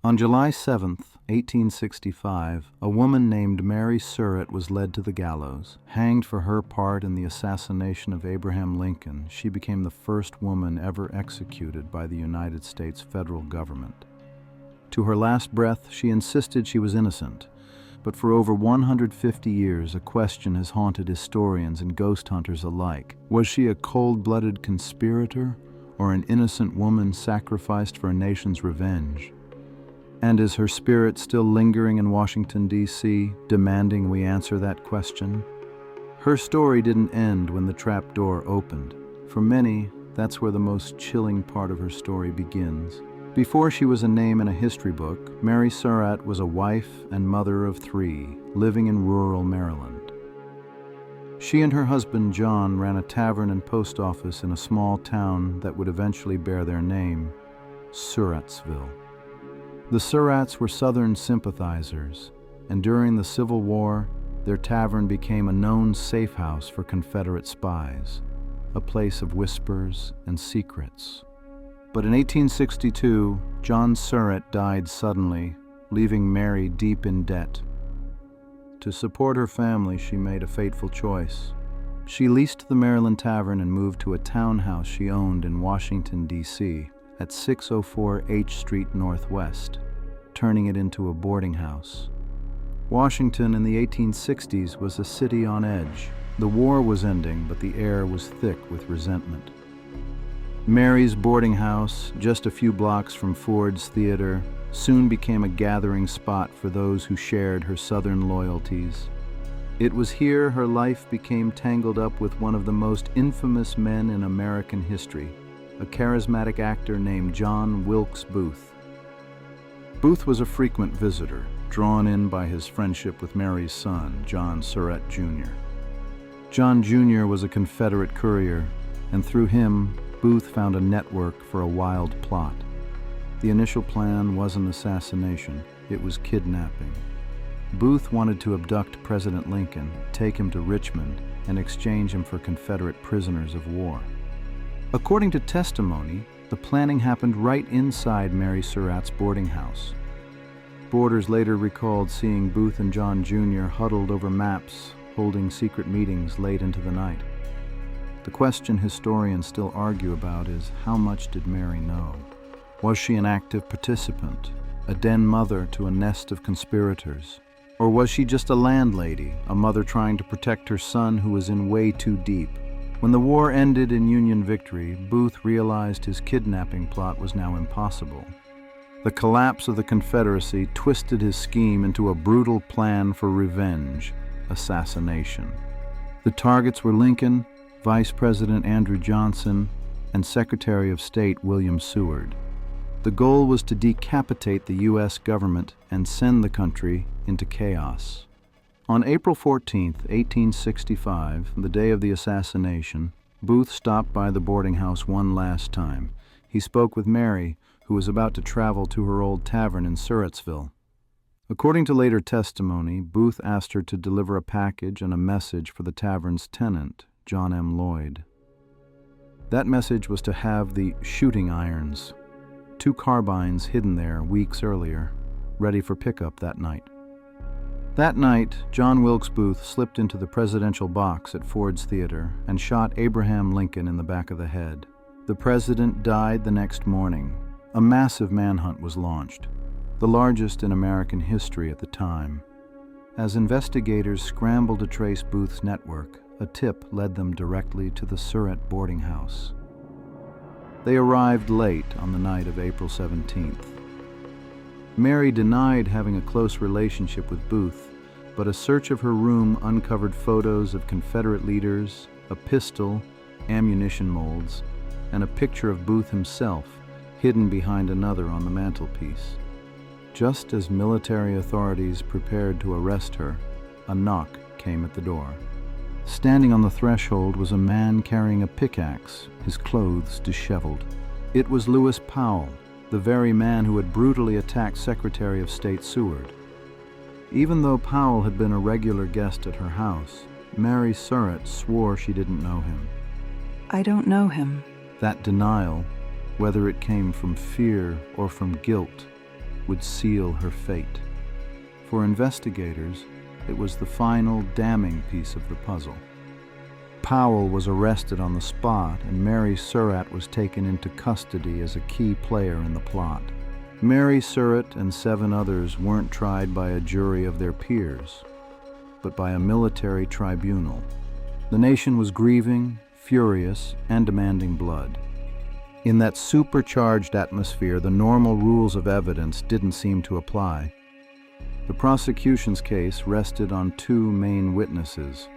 On July 7th, 1865, a woman named Mary Surratt was led to the gallows. Hanged for her part in the assassination of Abraham Lincoln, she became the first woman ever executed by the United States federal government. To her last breath, she insisted she was innocent, but for over 150 years, a question has haunted historians and ghost hunters alike. Was she a cold-blooded conspirator, or an innocent woman sacrificed for a nation's revenge? And is her spirit still lingering in Washington, D.C., demanding we answer that question? Her story didn't end when the trapdoor opened. For many, that's where the most chilling part of her story begins. Before she was a name in a history book, Mary Surratt was a wife and mother of 3, living in rural Maryland. She and her husband, John, ran a tavern and post office in a small town that would eventually bear their name, Surrattsville. The Surratts were Southern sympathizers, and during the Civil War, their tavern became a known safe house for Confederate spies, a place of whispers and secrets. But in 1862, John Surratt died suddenly, leaving Mary deep in debt. To support her family, she made a fateful choice. She leased the Maryland Tavern and moved to a townhouse she owned in Washington, D.C., at 604 H Street Northwest, turning it into a boarding house. Washington in the 1860s was a city on edge. The war was ending, but the air was thick with resentment. Mary's boarding house, just a few blocks from Ford's Theater, soon became a gathering spot for those who shared her Southern loyalties. It was here her life became tangled up with one of the most infamous men in American history, a charismatic actor named John Wilkes Booth. Booth was a frequent visitor, drawn in by his friendship with Mary's son, John Surratt, Jr. John Jr. was a Confederate courier, and through him, Booth found a network for a wild plot. The initial plan wasn't assassination, it was kidnapping. Booth wanted to abduct President Lincoln, take him to Richmond, and exchange him for Confederate prisoners of war. According to testimony, the planning happened right inside Mary Surratt's boarding house. Boarders later recalled seeing Booth and John Jr. huddled over maps, holding secret meetings late into the night. The question historians still argue about is, how much did Mary know? Was she an active participant, a den mother to a nest of conspirators? Or was she just a landlady, a mother trying to protect her son who was in way too deep? When the war ended in Union victory, Booth realized his kidnapping plot was now impossible. The collapse of the Confederacy twisted his scheme into a brutal plan for revenge, assassination. The targets were Lincoln, Vice President Andrew Johnson, and Secretary of State William Seward. The goal was to decapitate the U.S. government and send the country into chaos. On April 14, 1865, the day of the assassination, Booth stopped by the boarding house one last time. He spoke with Mary, who was about to travel to her old tavern in Surrattsville. According to later testimony, Booth asked her to deliver a package and a message for the tavern's tenant, John M. Lloyd. That message was to have the shooting irons, 2 carbines hidden there weeks earlier, ready for pickup that night. That night, John Wilkes Booth slipped into the presidential box at Ford's Theater and shot Abraham Lincoln in the back of the head. The president died the next morning. A massive manhunt was launched, the largest in American history at the time. As investigators scrambled to trace Booth's network, a tip led them directly to the Surratt boarding house. They arrived late on the night of April 17th. Mary denied having a close relationship with Booth, but a search of her room uncovered photos of Confederate leaders, a pistol, ammunition molds, and a picture of Booth himself hidden behind another on the mantelpiece. Just as military authorities prepared to arrest her, a knock came at the door. Standing on the threshold was a man carrying a pickaxe, his clothes disheveled. It was Lewis Powell, the very man who had brutally attacked Secretary of State Seward. Even though Powell had been a regular guest at her house, Mary Surratt swore she didn't know him. I don't know him. That denial, whether it came from fear or from guilt, would seal her fate. For investigators, it was the final damning piece of the puzzle. Powell was arrested on the spot, and Mary Surratt was taken into custody as a key player in the plot. Mary Surratt and 7 others weren't tried by a jury of their peers, but by a military tribunal. The nation was grieving, furious, and demanding blood. In that supercharged atmosphere, the normal rules of evidence didn't seem to apply. The prosecution's case rested on 2 main witnesses: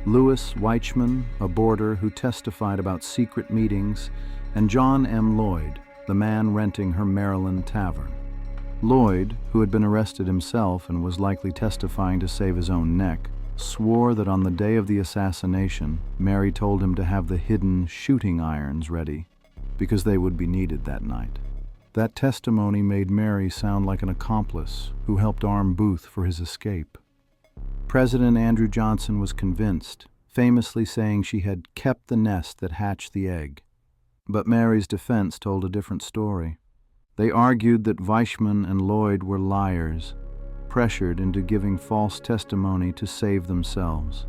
Louis Weichman, a boarder who testified about secret meetings, and John M. Lloyd, the man renting her Maryland tavern. Lloyd, who had been arrested himself and was likely testifying to save his own neck, swore that on the day of the assassination, Mary told him to have the hidden shooting irons ready, because they would be needed that night. That testimony made Mary sound like an accomplice who helped arm Booth for his escape. President Andrew Johnson was convinced, famously saying she had kept the nest that hatched the egg. But Mary's defense told a different story. They argued that Weichman and Lloyd were liars, pressured into giving false testimony to save themselves.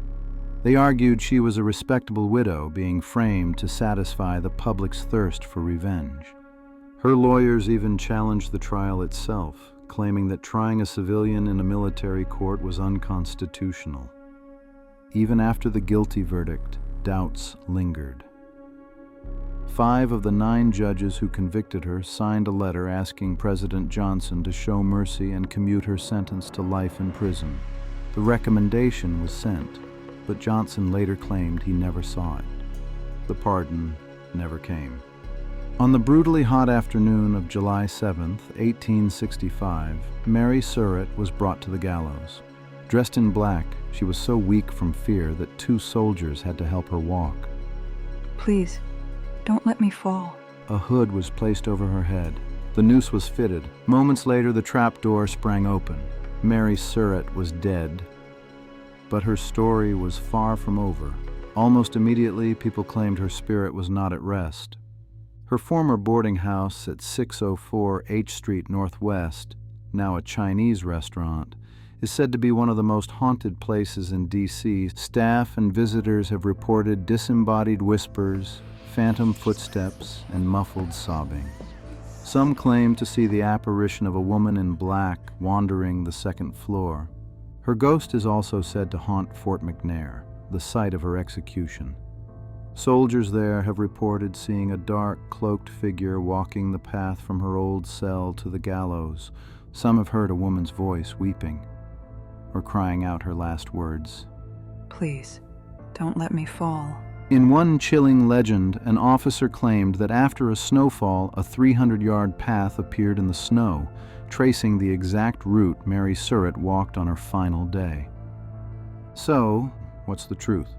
They argued she was a respectable widow being framed to satisfy the public's thirst for revenge. Her lawyers even challenged the trial itself, claiming that trying a civilian in a military court was unconstitutional. Even after the guilty verdict, doubts lingered. 5 of the 9 judges who convicted her signed a letter asking President Johnson to show mercy and commute her sentence to life in prison. The recommendation was sent, but Johnson later claimed he never saw it. The pardon never came. On the brutally hot afternoon of July 7, 1865, Mary Surratt was brought to the gallows. Dressed in black, she was so weak from fear that 2 soldiers had to help her walk. Please, don't let me fall. A hood was placed over her head. The noose was fitted. Moments later, the trapdoor sprang open. Mary Surratt was dead. But her story was far from over. Almost immediately, people claimed her spirit was not at rest. Her former boarding house at 604 H Street Northwest, now a Chinese restaurant, is said to be one of the most haunted places in D.C. Staff and visitors have reported disembodied whispers, phantom footsteps, and muffled sobbing. Some claim to see the apparition of a woman in black wandering the 2nd floor. Her ghost is also said to haunt Fort McNair, the site of her execution. Soldiers there have reported seeing a dark, cloaked figure walking the path from her old cell to the gallows. Some have heard a woman's voice weeping or crying out her last words. Please, don't let me fall. In one chilling legend, an officer claimed that after a snowfall, a 300-yard path appeared in the snow, tracing the exact route Mary Surratt walked on her final day. So, what's the truth?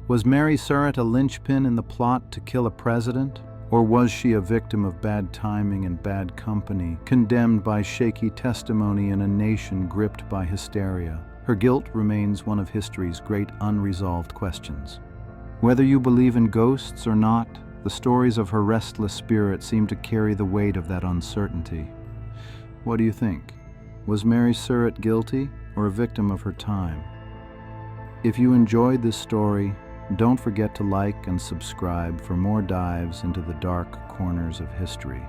Was Mary Surratt a linchpin in the plot to kill a president? Or was she a victim of bad timing and bad company, condemned by shaky testimony in a nation gripped by hysteria? Her guilt remains one of history's great unresolved questions. Whether you believe in ghosts or not, the stories of her restless spirit seem to carry the weight of that uncertainty. What do you think? Was Mary Surratt guilty or a victim of her time? If you enjoyed this story, don't forget to like and subscribe for more dives into the dark corners of history.